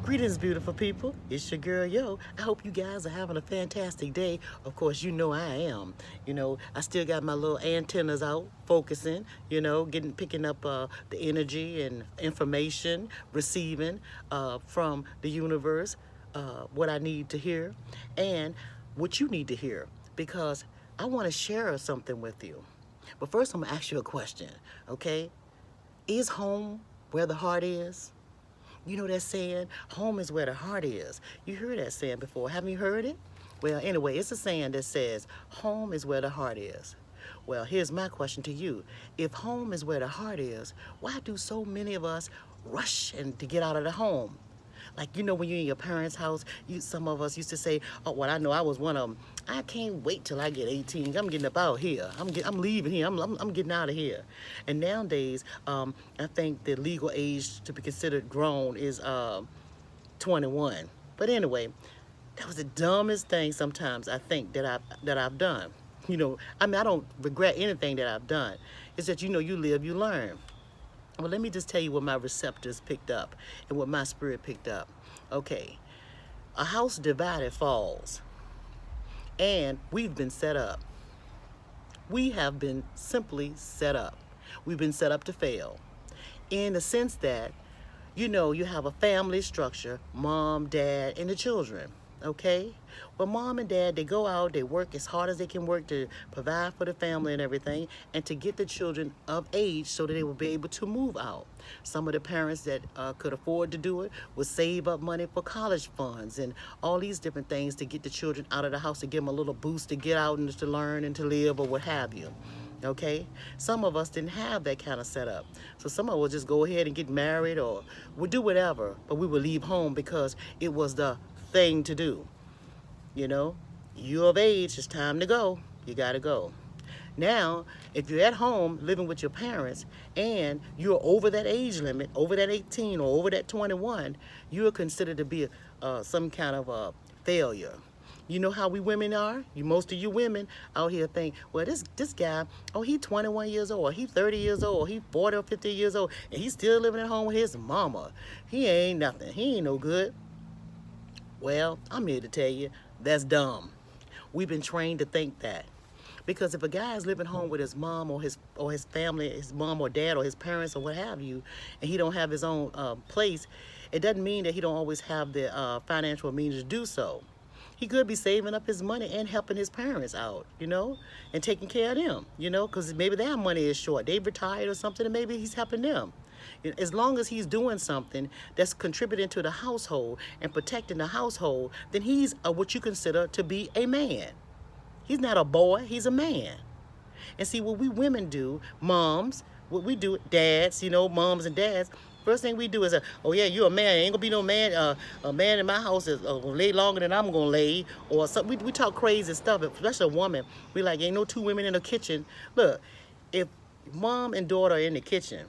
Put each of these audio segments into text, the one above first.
Greetings, beautiful people. It's your girl, Yo. I hope you guys are having a fantastic day. Of course, you know I am. I still got my little antennas out, focusing, picking up the energy and information, receiving from the universe what I need to hear and what you need to hear because I want to share something with you. But first, I'm going to ask you a question, okay? Is home where the heart is? You know that saying, home is where the heart is. You heard that saying before. Haven't you heard it? Well, anyway, it's a saying that says, home is where the heart is. Well, here's my question to you. If home is where the heart is, why do so many of us rush to get out of the home? Like, when you're in your parents' house, some of us used to say, oh, well, I know I was one of them. I can't wait till I get 18. I'm getting up out here. I'm leaving here. I'm getting out of here. And nowadays, I think the legal age to be considered grown is 21. But anyway, that was the dumbest thing sometimes I think that I've done. I don't regret anything that I've done. It's that, you live, you learn. Well, let me just tell you what my receptors picked up and what my spirit picked up. Okay, a house divided falls, and we've been set up. We have been simply set up. We've been set up to fail in the sense that, you have a family structure, mom, dad, and the children. Okay? Well, mom and dad, they go out, they work as hard as they can work to provide for the family and everything, and to get the children of age so that they will be able to move out. Some of the parents that could afford to do it would save up money for college funds and all these different things to get the children out of the house, to give them a little boost to get out and to learn and to live or what have you. Okay, some of us didn't have that kind of setup, so some of us would just go ahead and get married or would do whatever, but we would leave home because it was the thing to do. You're of age, it's time to go. You gotta go. Now, if you're at home living with your parents and you're over that age limit, over that 18 or over that 21, you are considered to be some kind of a failure. You know how we women are? Most of you women out here think, well, this guy, oh, he's 21 years old, or he's 30 years old, or he's 40 or 50 years old, and he's still living at home with his mama. He ain't nothing. He ain't no good. Well, I'm here to tell you, that's dumb. We've been trained to think that. Because if a guy is living home with his mom or his family, his mom or dad or his parents or what have you, and he don't have his own place, it doesn't mean that he don't always have the financial means to do so. He could be saving up his money and helping his parents out, and taking care of them, because maybe their money is short. They retired or something, and maybe he's helping them. As long as he's doing something that's contributing to the household and protecting the household, then he's what you consider to be a man. He's not a boy, he's a man. And see, what we women do, moms, what we do, dads, moms and dads, first thing we do is, oh yeah, you're a man. Ain't gonna be no man. A man in my house is gonna lay longer than I'm gonna lay, or something. We talk crazy stuff, especially a woman. We like, ain't no two women in the kitchen. Look, if mom and daughter are in the kitchen,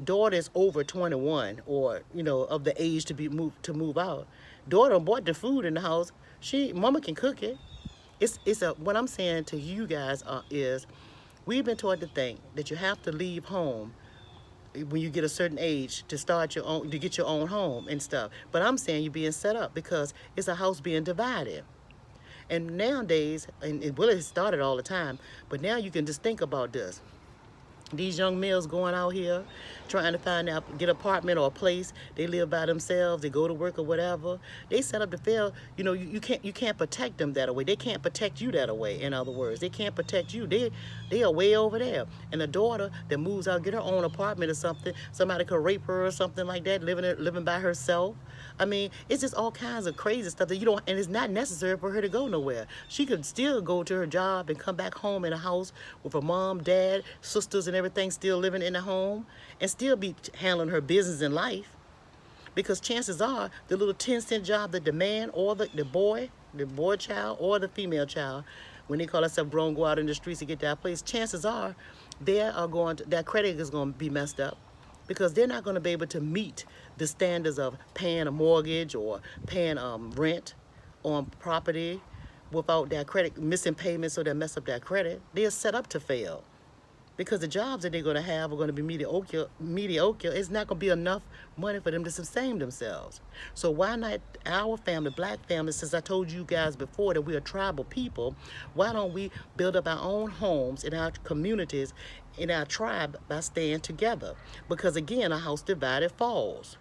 daughter is over 21, or of the age to move out. Daughter bought the food in the house. Mama can cook it. What I'm saying to you guys is, we've been taught to think that you have to leave home when you get a certain age to get your own home and stuff. But I'm saying you're being set up because it's a house being divided. And nowadays, and it really started all the time, but now you can just think about this. These young males going out here trying to get an apartment or a place. They live by themselves. They go to work or whatever. They set up to fail. You can't protect them that way. They can't protect you that way. In other words, they can't protect you. They are way over there. And a daughter that moves out, get her own apartment or something, somebody could rape her or something like that, living by herself. I mean, it's just all kinds of crazy stuff that and it's not necessary for her to go nowhere. She could still go to her job and come back home in a house with her mom, dad, sisters, and everything still living in the home and still be handling her business in life. Because chances are, the little 10-cent job that the man or the boy child or the female child, when they call themselves grown, go out in the streets to get that place, chances are their credit is going to be messed up, because they're not going to be able to meet the standards of paying a mortgage or paying rent on property without their credit, missing payments, so they mess up their credit. They are set up to fail. because the jobs that they're going to have are going to be mediocre. It's not going to be enough money for them to sustain themselves. So why not our family, black family, since I told you guys before that we're a tribal people, why don't we build up our own homes in our communities, in our tribe, by staying together? Because again, a house divided falls.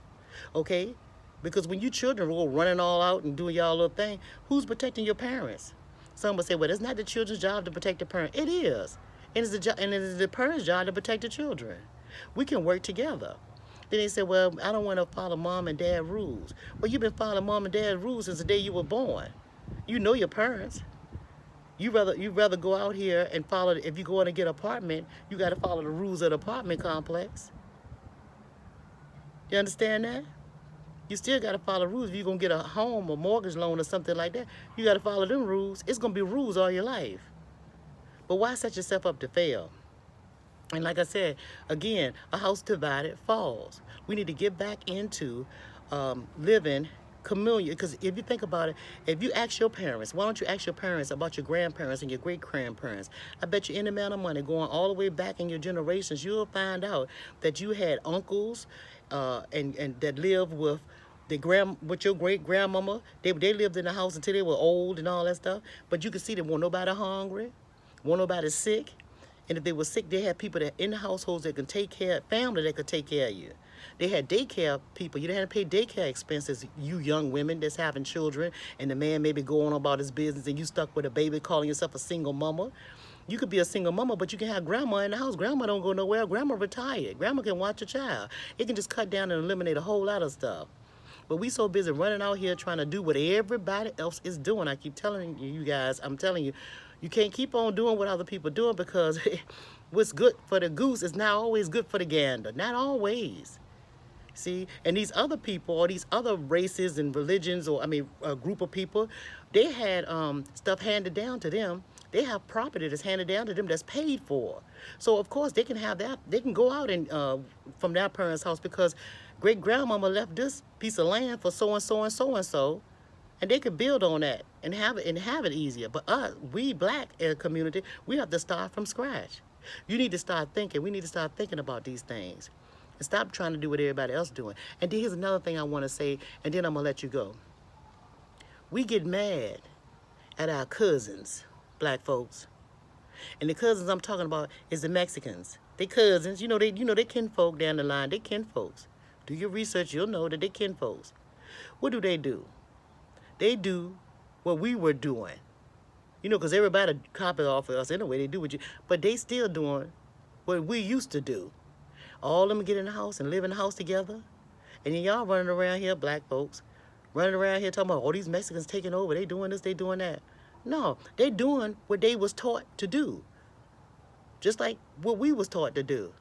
Okay? Because when you children go running all out and doing y'all little thing, who's protecting your parents? Some would say, well, it's not the children's job to protect the parent. It is. And it is the parents' job to protect the children. We can work together. Then they say, well, I don't want to follow mom and dad rules. Well, you've been following mom and dad rules since the day you were born. You know your parents. You rather go out here and follow, if you go in and get an apartment, you got to follow the rules of the apartment complex. You understand that? You still got to follow rules. If you're going to get a home or mortgage loan or something like that, you got to follow them rules. It's going to be rules all your life. But why set yourself up to fail? And like I said, again, a house divided falls. We need to get back into living communion. Because if you think about it, if you ask your parents, why don't you ask your parents about your grandparents and your great-grandparents? I bet you any amount of money going all the way back in your generations, you'll find out that you had uncles and that lived with with your great grandmama. They lived in the house until they were old and all that stuff. But you can see that wasn't nobody hungry, wasn't nobody sick. And if they were sick, they had people that in the households that could take care, family that could take care of you. They had daycare people. You didn't have to pay daycare expenses, you young women that's having children, and the man maybe going about his business and you stuck with a baby calling yourself a single mama. You could be a single mama, but you can have grandma in the house. Grandma don't go nowhere. Grandma retired. Grandma can watch a child. It can just cut down and eliminate a whole lot of stuff. But we so busy running out here trying to do what everybody else is doing. I keep telling you guys, I'm telling you, you can't keep on doing what other people are doing, because what's good for the goose is not always good for the gander. Not always. See, and these other people, or these other races and religions, or a group of people, they had stuff handed down to them. They have property that's handed down to them that's paid for. So of course they can have that. They can go out and from their parents' house, because great grandmama left this piece of land for so and so and so and so, and they could build on that and have it easier. But us, we black community, we have to start from scratch. You need to start thinking. We need to start thinking about these things. And stop trying to do what everybody else doing. And then here's another thing I want to say, and then I'm going to let you go. We get mad at our cousins, black folks. And the cousins I'm talking about is the Mexicans. They cousins, they kinfolk down the line. They kinfolks. Do your research, you'll know that they kinfolks. What do? They do what we were doing. Because everybody copy off of us anyway. They do what you, but they still doing what we used to do. All of them get in the house and live in the house together. And then y'all running around here, black folks, running around here talking about, oh, these Mexicans taking over. They doing this, they doing that. No, they doing what they was taught to do. Just like what we was taught to do.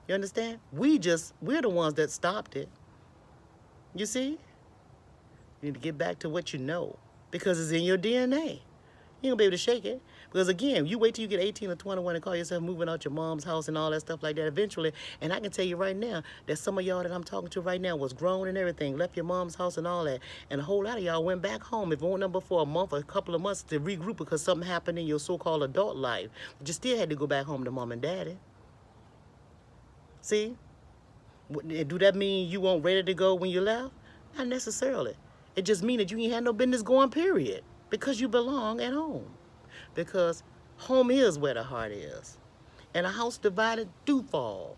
You understand? We're the ones that stopped it. You see? You need to get back to what you know, because it's in your DNA. You ain't gonna be able to shake it. Because again, you wait till you get 18 or 21 and call yourself moving out your mom's house and all that stuff like that eventually. And I can tell you right now that some of y'all that I'm talking to right now was grown and everything, left your mom's house and all that. And a whole lot of y'all went back home, if it wasn't number for a month or a couple of months, to regroup because something happened in your so-called adult life. But you still had to go back home to mom and daddy. See? Do that mean you weren't ready to go when you left? Not necessarily. It just means that you ain't had no business going, period. Because you belong at home. Because home is where the heart is. And a house divided do fall.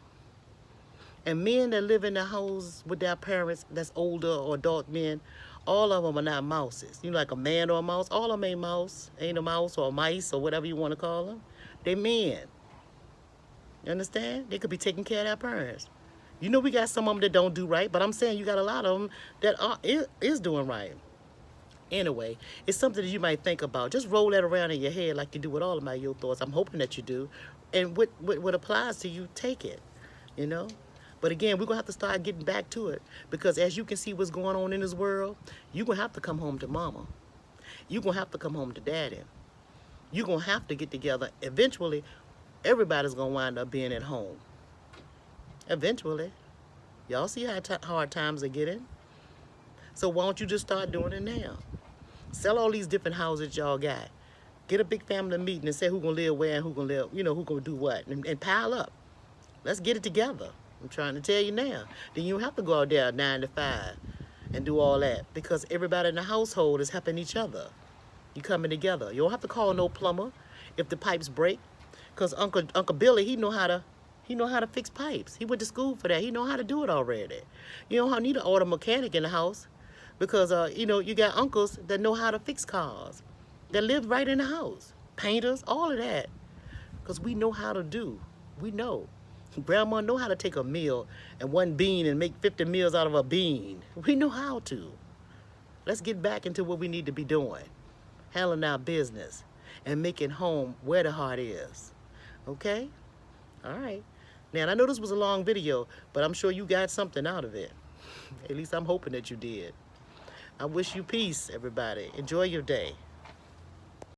And men that live in the house with their parents that's older or adult men, all of them are not mouses. Like a man or a mouse, all of them ain't mouse. Ain't a mouse or a mice or whatever you want to call them. They men. You understand? They could be taking care of their parents. We got some of them that don't do right, but I'm saying you got a lot of them that is doing right. Anyway, it's something that you might think about. Just roll that around in your head like you do with all of your thoughts. I'm hoping that you do. And what applies to you, take it, But again, we're going to have to start getting back to it. Because as you can see what's going on in this world, you're going to have to come home to mama. You're going to have to come home to daddy. You're going to have to get together. Eventually, everybody's going to wind up being at home. Eventually. Y'all see how hard times are getting? So why don't you just start doing it now? Sell all these different houses y'all got. Get a big family meeting and say who gonna live where and who gonna live, who gonna do what, and pile up. Let's get it together. I'm trying to tell you now. Then you don't have to go out there 9 to 5 and do all that because everybody in the household is helping each other. You coming together. You don't have to call no plumber if the pipes break, cause Uncle Billy he know how to fix pipes. He went to school for that. He know how to do it already. You don't need an auto mechanic in the house because you got uncles that know how to fix cars that live right in the house. Painters, all of that, cause we know how to do. We know. Grandma know how to take a meal and one bean and make 50 meals out of a bean. We know how to. Let's get back into what we need to be doing. Handling our business and making home where the heart is. Okay? All right. Now, I know this was a long video, but I'm sure you got something out of it. At least I'm hoping that you did. I wish you peace, everybody. Enjoy your day.